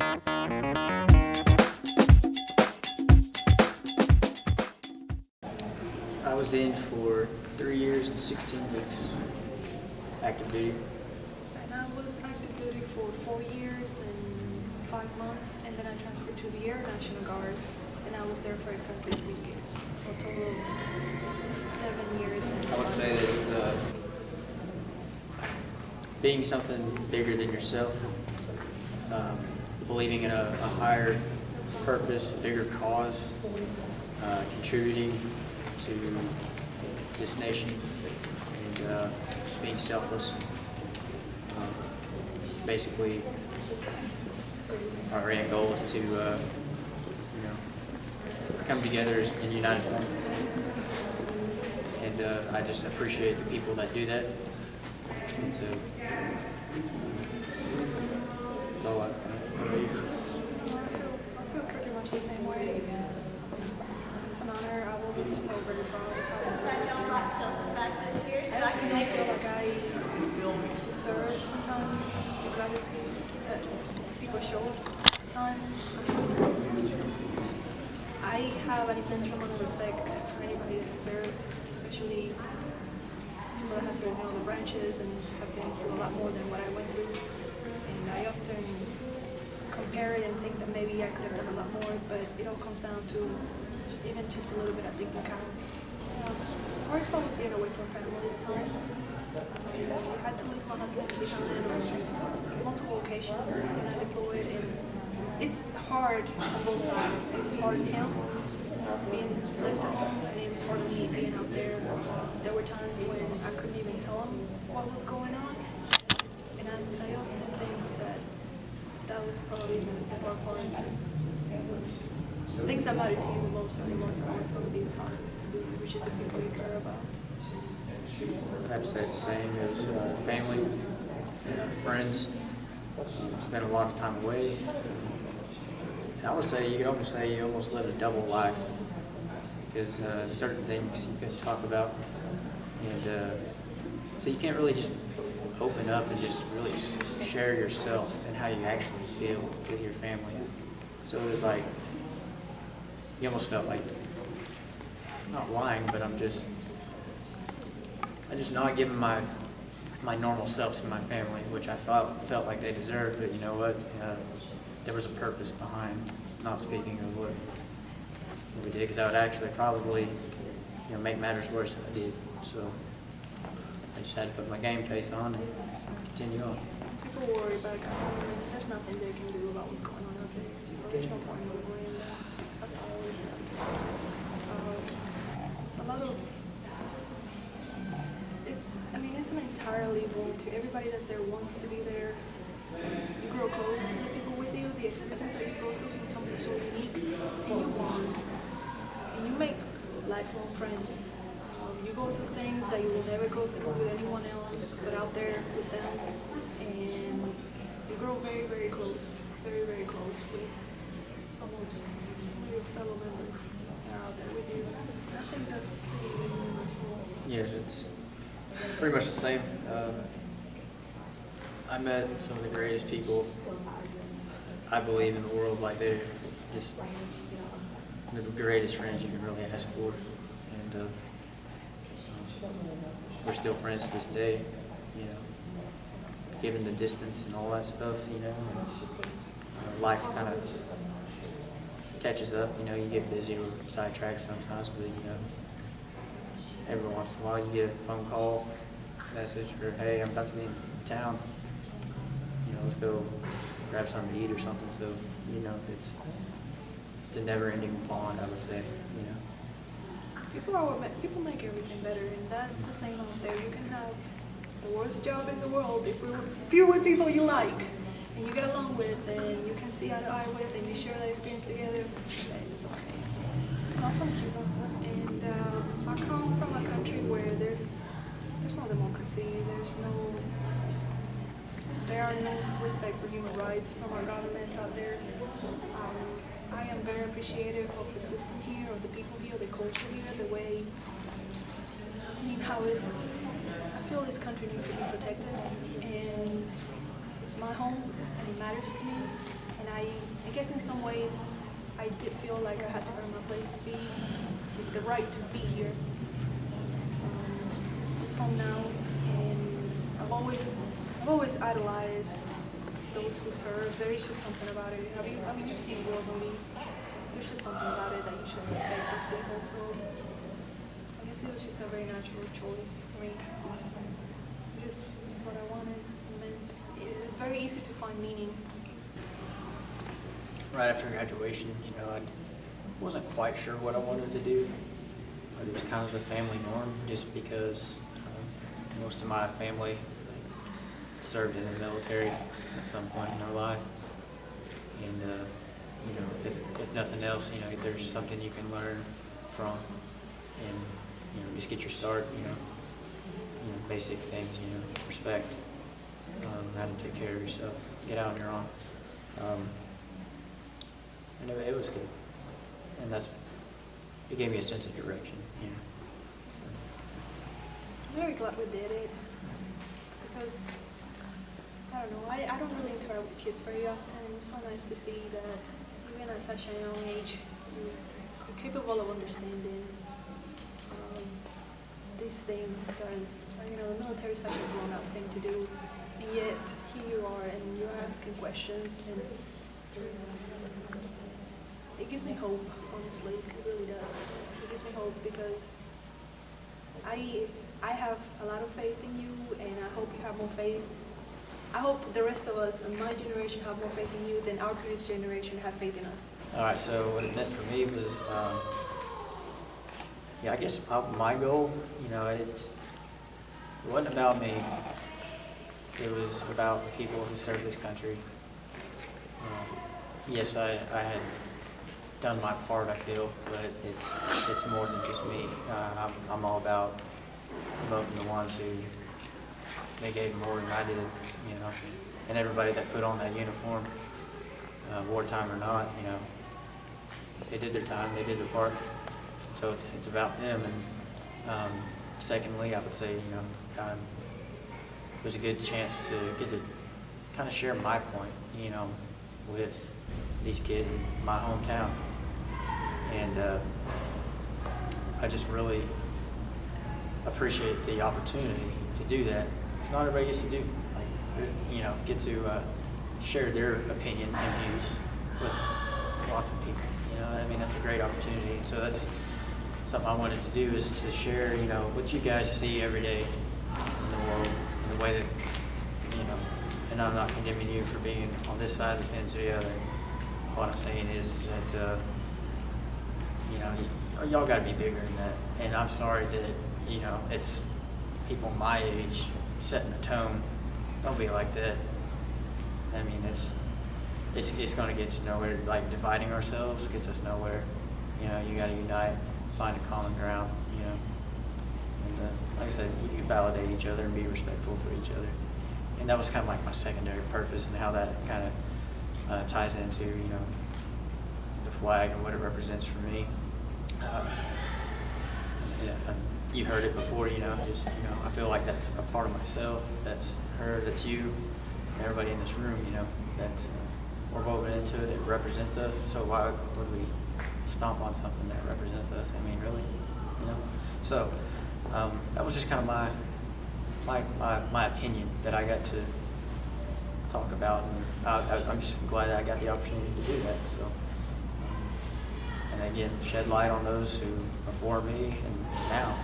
I was in for 3 years and 16 weeks, active duty. And I was active duty for 4 years and 5 months, and then I transferred to the Air National Guard, and I was there for exactly 3 years. So a total of 7 years. And I would say that it's being something bigger than yourself, believing in a higher purpose, a bigger cause, contributing to this nation, and just being selfless. Basically, our end goal is to, come together and unite as one. And I just appreciate the people that do that. And so, that's all I I feel pretty much the same way. It's an honor. I've always felt very proud of how I served. I often don't feel like I deserve sometimes the gratitude that people show us at times. I have an immense amount of respect for anybody that has served, especially people that have served in all the branches and have been through a lot more than what I went through. And I often compare it and think that maybe I could have done a lot more, but it all comes down to even just a little bit. I think it counts. The hardest part was being away from family at times. I had to leave my husband behind on multiple occasions when I deployed, and it's hard on both sides. It was hard on him being left at home, and it was hard on me being out there. There were times when I couldn't even tell him what was going on, and I often think that was probably the hard part. Things that matter to you the most are always going to be the toughest to do, which is the people you care about. I have to say the same. It was family, friends. Spent a lot of time away. And I would say you could almost say you almost lived a double life, because certain things you couldn't talk about, and so you can't really just open up and just really share yourself and how you actually feel with your family. So it was like you almost felt like, I'm not lying, but I'm just not giving my normal self to my family, which I felt like they deserved. But you know what? There was a purpose behind not speaking of what we did, because I would actually probably, make matters worse if I did. So I just had to put my game face on and continue on. People worry about government. There's nothing they can do about what's going on out there, so there's no point in worrying that. That's how I always feel. It's a lot of. It's an entirely volunteer. Everybody that's there wants to be there. You grow close to the people with you. The experiences that you go through sometimes are so unique, and you bond, and you make lifelong friends. You go through things that you will never go through with anyone else, but out there with them, and you grow very, very close with some of your fellow members that are out there with you. I think that's pretty universal. Yeah, it's pretty much the same. I met some of the greatest people, I believe, in the world. Like, they're just the greatest friends you can really ask for, and we're still friends to this day, given the distance and all that stuff, and life kind of catches up. You get busy or sidetracked sometimes, but every once in a while you get a phone call, message, or hey, I'm about to be in town. Let's go grab something to eat or something. So it's a never-ending bond, I would say. People make everything better, and that's the same out there. You can have the worst job in the world if you're with people you like, and you get along with, and you can see eye to eye with, and you share that experience together. It's okay. I'm from Cuba, and I come from a country where there's no democracy. There are no respect for human rights from our government out there. I am very appreciative of the system here, of the people here, the culture here, the way. I feel this country needs to be protected, and it's my home, and it matters to me, and I guess in some ways I did feel like I had to earn my place to be, with the right to be here. This is home now, and I've always idolized those who serve. There is just something about it. You've seen war movies. There's just something about it that you should respect those people. So I guess it was just a very natural choice for me. It's what I wanted. It's very easy to find meaning. Right after graduation, I wasn't quite sure what I wanted to do, but it was kind of the family norm, just because most of my family served in the military at some point in their life, and if nothing else, there's something you can learn from, and just get your start. Basic things, respect, how to take care of yourself, get out on your own. And it was good, and it gave me a sense of direction. So. I'm very glad we did it, because I don't know, I don't really interact with kids very often. It's so nice to see that even at such a young age, you're capable of understanding these things that the military is such a grown-up thing to do, and yet here you are and you're asking questions, and it gives me hope, honestly. It really does. It gives me hope because I have a lot of faith in you, and I hope you have more faith. I hope the rest of us in my generation have more faith in you than our previous generation have faith in us. All right, so what it meant for me was, I guess my goal, it wasn't about me. It was about the people who serve this country. Yes, I had done my part, I feel, but it's more than just me. I'm all about promoting the ones who they gave more than I did, and everybody that put on that uniform, wartime or not, they did their time, they did their part. So it's about them. And secondly, I would say, it was a good chance to get to kind of share my point, with these kids in my hometown. And I just really appreciate the opportunity to do that. Because not everybody gets to do, get to share their opinion and views with lots of people. That's a great opportunity. And so that's something I wanted to do, is to share, what you guys see every day in the world, in the way that, and I'm not condemning you for being on this side of the fence or the other. What I'm saying is that, y'all got to be bigger than that. And I'm sorry that, it's people my age setting the tone. Don't be like that. It's going to get to nowhere. Like, dividing ourselves gets us nowhere. You got to unite, find a common ground, and like I said, you can validate each other and be respectful to each other. And that was kind of like my secondary purpose, and how that kind of ties into, the flag and what it represents for me. You heard it before, I feel like that's a part of myself. That's her, that's you, everybody in this room, that we're woven into it. It represents us. So why would we stomp on something that represents us? Really, So that was just kind of my opinion that I got to talk about, and I'm just glad that I got the opportunity to do that. So, and again, shed light on those who before me and now.